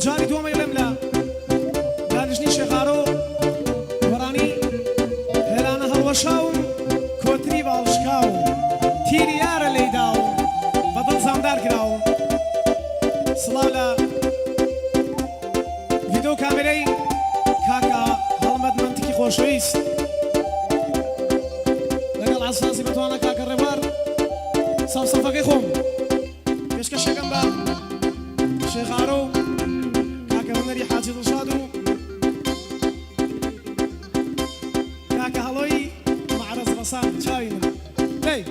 جاری دووەمەی لێم لە دانیشتنی شێخارۆ وەڕانی هێلانە هەڵوەشاوم کۆتری باڵشکاوم تیری یارە لێیداوم بەدڵ زامدار کراوم سڵاو لە ڤیدۆ کامێرەی کاکە هەڵمەت منتیکی خۆشەویست لەگەڵ ئاساسی بەتوانە کاکە ڕێبوار سەفەکەی خۆم پێشکەشەکەم بە شێخارۆ کاکە هەنەری حاجی دڵشاد و کاکە هەڵۆی مەعرەز ڕەسان چاوی من لێی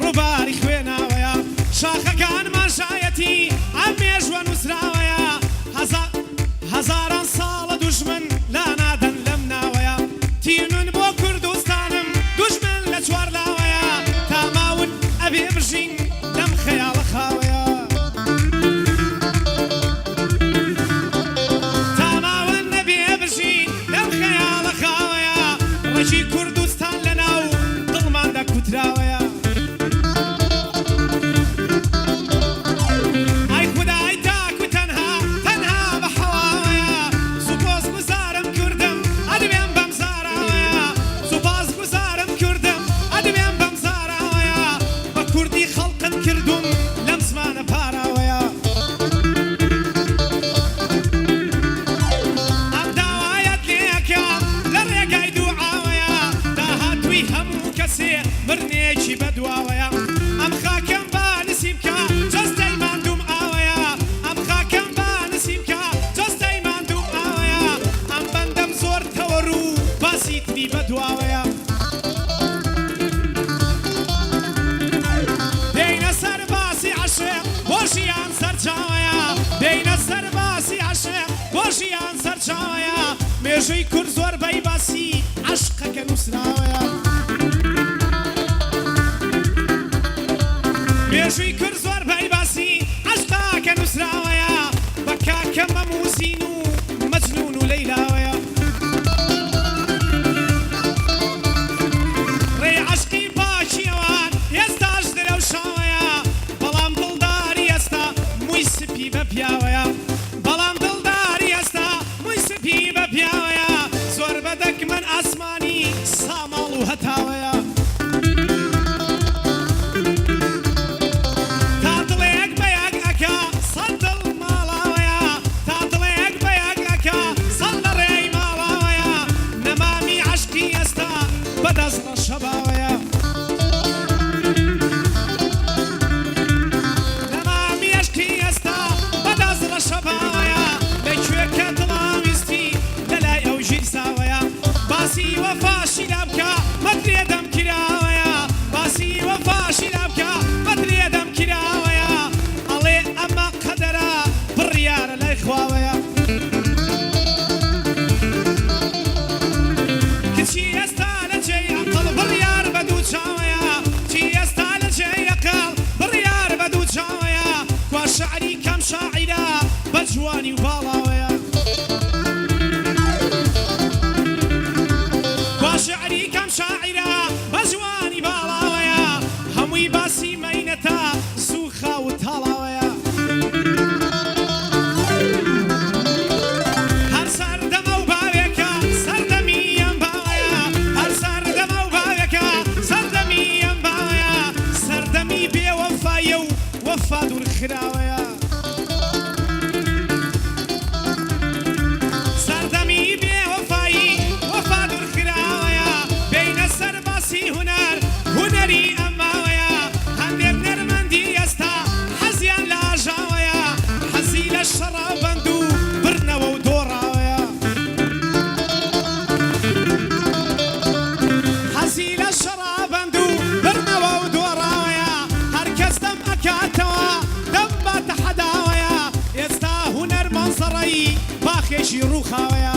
ڕووباری خوێناوەیە شاخەکانمان شایەتی ئەم مێژوە نووسراوەیە هەزاران ساڵە دوژمن لا نادەن لەم ناوەیە تینون بۆ کوردستانم دوژمن لە چوار لاوەیە تاماون ئەبێ بژین لەم خەیاڵە خاوەیە تاماون نەبێ بژین لەم خەیاڵە خاوەیە ڕێژی کوردستان لەناو دڵماندا کوتراوەیە مێژووی کورد زۆر بەی باسی عەشقەکە نووسراوەیە مێژووی کورد زۆر بەی باسی عەشقەکە نووسراوەیە بە کاکە مەموزین و مەجنون و لەیلاوەیە ڕێ عەشقی باکیەوان ئێستاش درەوشاوەیە بەڵام دڵداری ئێستا مووی سپی بە پیاوەیە بەڵام دڵداری ئێستا مووی سپی بە پیاوەیە زۆر بەدەک من ئاسمانی ساماڵ و هەتاوەیە تا دڵێک بە یەک ئەکا سەد دڵ ماڵاوەیە تا دڵێک بە یەک ئەکا سەد لە ڕێی ماڵاوەیە نەمامی عەشقی ئێستا بەدەست ڕە شەباوەیە نەمامی عەشقی ئێستا بەدەست ڕە شەباوەیە لەکوێ کە دڵاویستی لەلای ئەو ژیرساوەیە باسی وەفاشی لا بکە بەدرێ دەم کراوەیە باسی وەفاشی لا بکە بەدرێ دەم کراوەیە ئەڵێ ئەمە قەدەرە بڕیارە لای خواوەیە کچی ئێستا لە جێی عەقڵ بڕیار بە دوو چاوەیە چی ئێستا لە جێی عەقڵ بڕیار بە دوو چاوەیە کوا شەعری کەم شاعیرە بە جوانی و باڵاوەیە شعری کەم شاعیرە بە جوانی باڵاوەیە هەمووی باسی مەینەتە سووخە و تاڵاوەیە هەر سەردەمە و باوێکە سەردەمی ئەم باوەیە هەر سەردەمە و باوێکە سەردەمی ئەم باوەیە سەردەمی بێوەفایە و وەفا دوورخراوەیە شەڕابەند و برنەوە و دۆڕاوەیە حەزی لە شەڕابەند و برنەوە و دۆڕاوەیە هەرکەس دەم ئەکاتەوە دەم باتە حەداوەیە ئێستا هونەر مەنزەڕەی باخێکی ڕووخاوەیە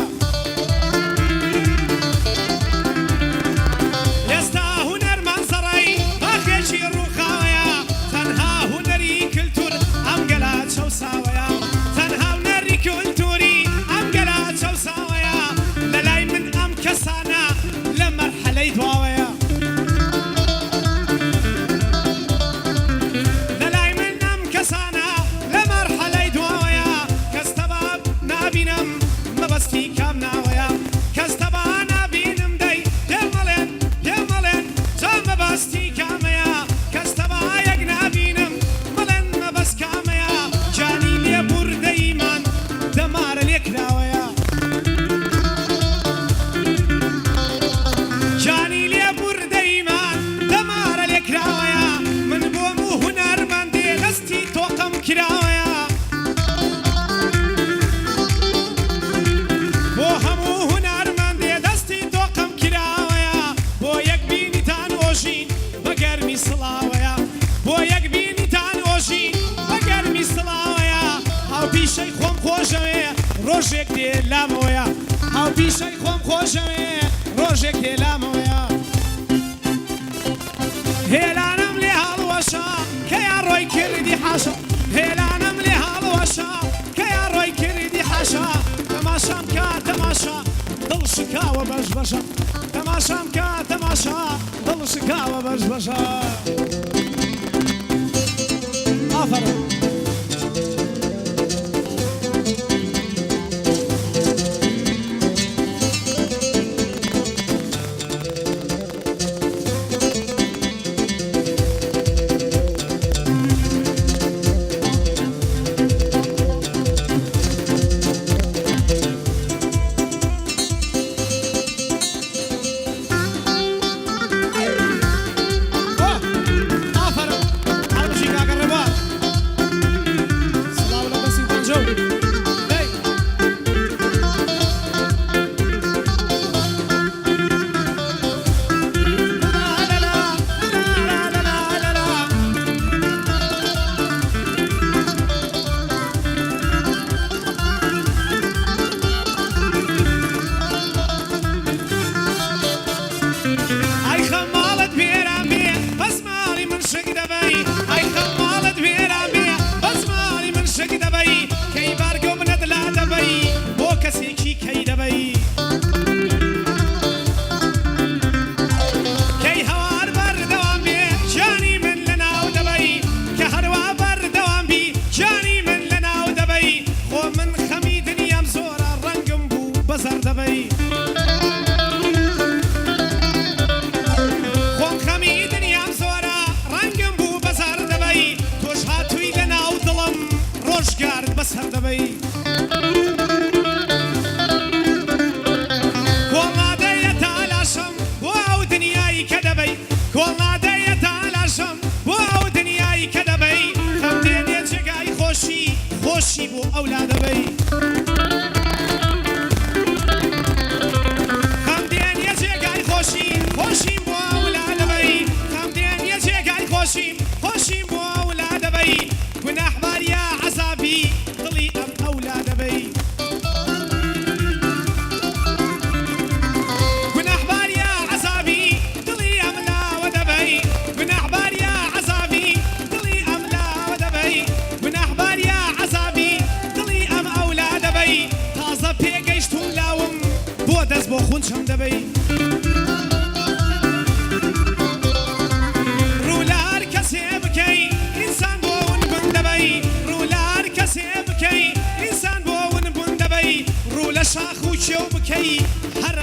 ئێستا هونەر مەنزەڕەی باخێکی ڕووخاوەیە تەنها هونەری کلتور ئەم گەلە چەوساوەیە تەنها هونەری کلتوری ئەم گەلە چەوساوەیە لەلای من ئەم کەسانە لە مەرحەلەی دواوەیە لەلای من ئەم کەسانە لە مەرحەلەی دواوەیە کەس تەباب نابینم مەبەستی کام ناوەیە کەس تەبا نابینم دەی دێمەڵێن جا مەبەستی کامەیە کەس تەبا یەک نابینم مەڵێن مەبەست کامەیە جانی لێ بوردەیمان دەمارە لێکراوەیە جانی لێ بوردەیمان دەمارە لێکراوەیە من بۆم و هونەرمەندێ دەستی تۆقەم کراوەیە بۆ هەموو هونەرمەندێ دەستی تۆقەم کراوەیە بۆ یەک بینیتان ئۆژین بە گەرمی سڵاوەیە بۆ یەک بینیتان ئۆژین بە گەرمی سڵاوەیە هاوپیشەی خۆم خۆشەوێ ڕۆژێک دێ لامەوەیە هاوپیشەی خۆم خۆشەوێ ڕۆژێک دێ لامەوەیە هێلانم لێ هەڵوەشە کە یا ڕۆی کردی حاشا هێلانم لێ هەڵوەشە کە یا ڕۆی کردی حاشا تەماشام کا تەماشا دڵشکاوە بەش بەشە تەماشام کا تەماشا دڵشکاوە بەش بەشە ئافەرن خۆشی بۆ ئەولا دەبەی خەمدێن یە جێگای خۆشی خۆشیم بۆ ئەولا دەبەی خەمدێن یە جێگای خۆشیم بۆ ئەولا دەبەی گوناحباریە عەزابی دڵی ئەم ئەولا دەبەی گوناحباریە عەزابی دڵی ئەم لاوە دەبەی گوناحباریە عەزابی دڵی ئەم لاوە دەبەی گوناحباریە عەزابی دڵی ئەم ئەولا دەبەی تازە پێگەیشتوم لاوم بۆ دەست بۆ خونچەم دەبەی ڕوو لە هەر کەسێ بکەی ئینسان بۆ ون بوون دەبەی ڕوو لە هەر کەسێ بکەی ئینسان بۆ ون بوون دەبەی ڕوو لە شاخ و کێو بکەی هەر